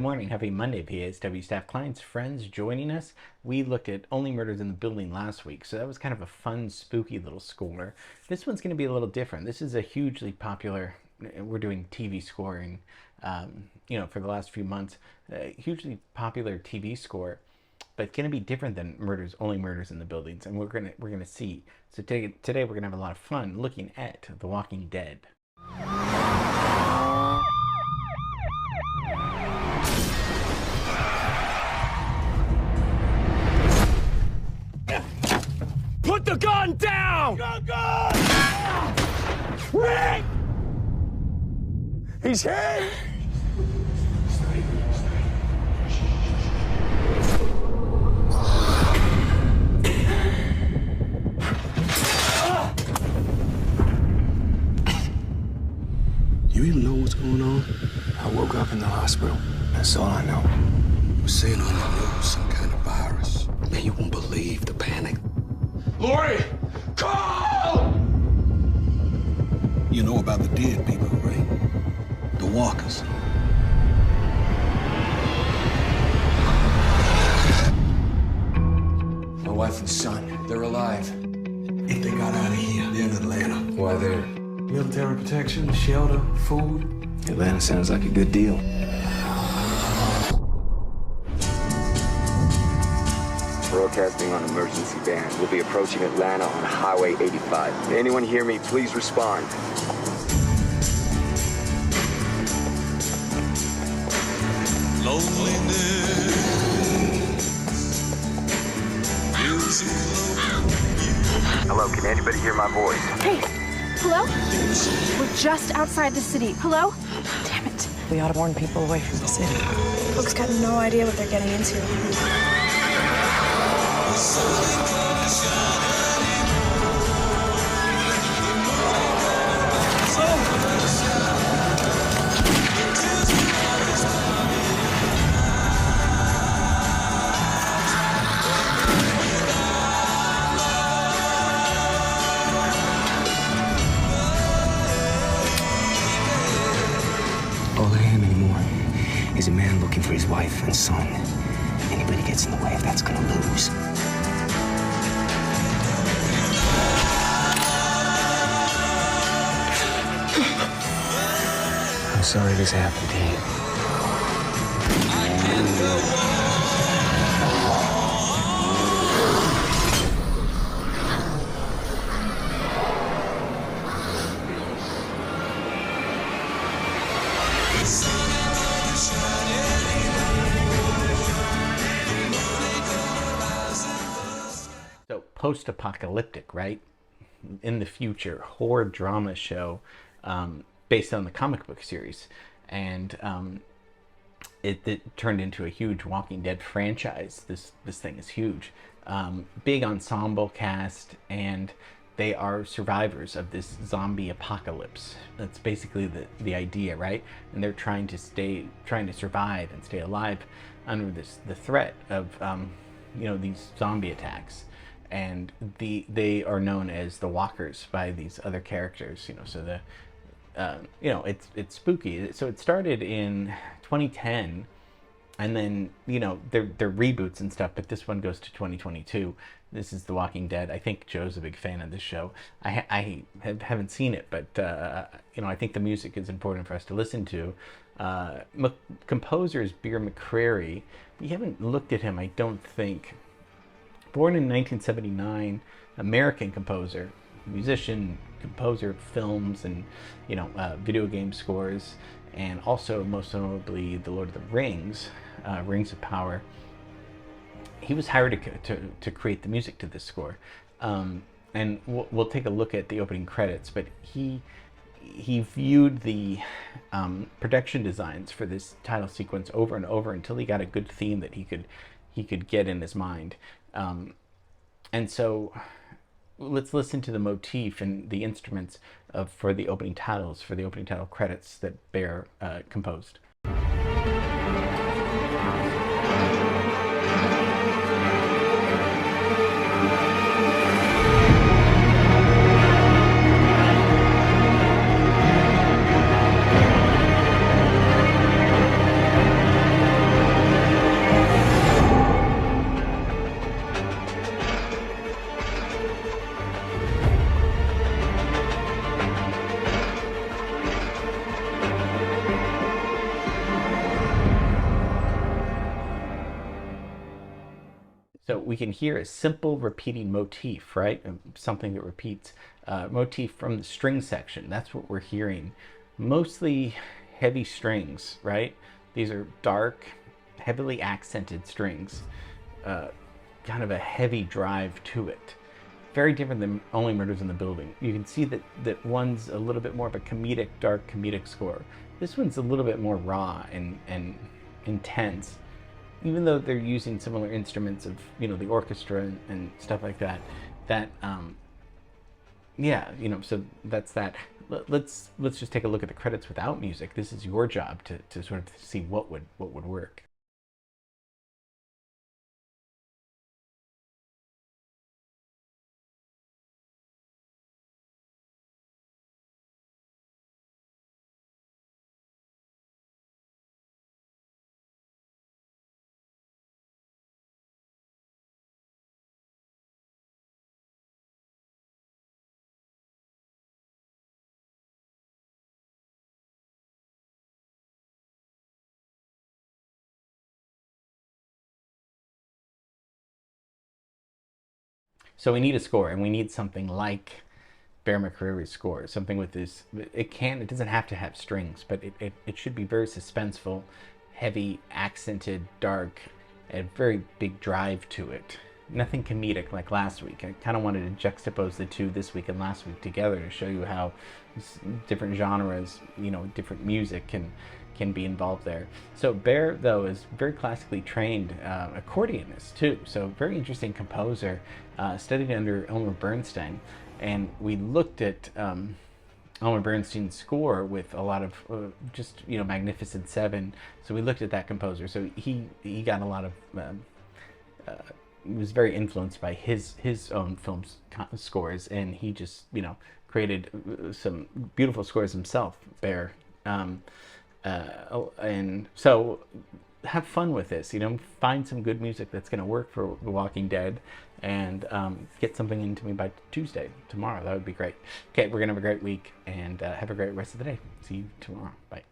Good morning. Happy Monday, PASW staff, clients, friends joining us. We looked at Only Murders in the Building last week, so that was kind of a fun, spooky little score. This one's going to be a little different. This is a hugely popular, we're doing TV scoring, for the last few months, a hugely popular TV score, but it's going to be different than Only Murders in the Buildings, and we're gonna see. So today we're gonna have a lot of fun looking at The Walking Dead. Put the gun down! Gun! Rick! He's hit! You even know what's going on? I woke up in the hospital. That's all I know. We're seeing on the news some kind of virus. Man, you won't believe the panic. Lori! Call! You know about the dead people, right? The walkers. My wife and son, they're alive. If they got out of here, they're in Atlanta. Why there? Military protection, shelter, food. Atlanta sounds like a good deal. Broadcasting on emergency band. We'll be approaching Atlanta on Highway 85. Anyone hear me? Please respond. Hello, can anybody hear my voice? Hey, hello? We're just outside the city. Hello? Damn it. We ought to warn people away from the city. Folks got no idea what they're getting into. All I am anymore is a man looking for his wife and son. Anybody gets in the way of that's gonna lose. I'm sorry this happened to you. So post-apocalyptic, right? In the future, horror drama show based on the comic book series, and it turned into a huge Walking Dead franchise. This thing is huge, big ensemble cast, and they are survivors of this zombie apocalypse. That's basically the idea, right? And they're trying to survive and stay alive under the threat of these zombie attacks. And they are known as the Walkers by these other characters, so it's spooky. So it started in 2010, and then they're reboots and stuff, but this one goes to 2022. This is The Walking Dead. I think Joe's a big fan of this show. I haven't seen it, but I think the music is important for us to listen to. Composer is Bear McCreary. We haven't looked at him, I don't think. Born in 1979, American composer, musician, composer of films and video game scores, and also most notably The Lord of the Rings, Rings of Power. He was hired to create the music to this score, and we'll take a look at the opening credits. But he viewed the production designs for this title sequence over and over until he got a good theme that he could get in his mind. And so let's listen to the motif and the instruments for the opening title credits that Bear composed. we can hear a simple repeating motif, right? Something that repeats, motif from the string section. That's what we're hearing. Mostly heavy strings, right? These are dark, heavily accented strings. Kind of a heavy drive to it. Very different than Only Murders in the Building. You can see that one's a little bit more of a comedic, dark comedic score. This one's a little bit more raw and intense. Even though they're using similar instruments of, you know, the orchestra and stuff like that. Yeah, you know, so that's that. Let's just take a look at the credits without music. This is your job to sort of see what would work. So we need a score, and we need something like Bear McCreary's score, something with this. It doesn't have to have strings, but it should be very suspenseful, heavy, accented, dark, and very big drive to it. Nothing comedic like last week. I kind of wanted to juxtapose the two, this week and last week, together to show you how different genres, you know, different music can be involved there. So Bear, though, is very classically trained accordionist too, so very interesting composer, studied under Elmer Bernstein, and we looked at Elmer Bernstein's score with a lot of just, you know, Magnificent Seven. So we looked at that composer. So he got a lot of was very influenced by his own film's scores, and he just, you know, created some beautiful scores himself, Bear. And so have fun with this, you know, find some good music that's going to work for The Walking Dead, and get something into me by Tuesday, tomorrow. That would be great. Okay, we're going to have a great week, and have a great rest of the day. See you tomorrow. Bye.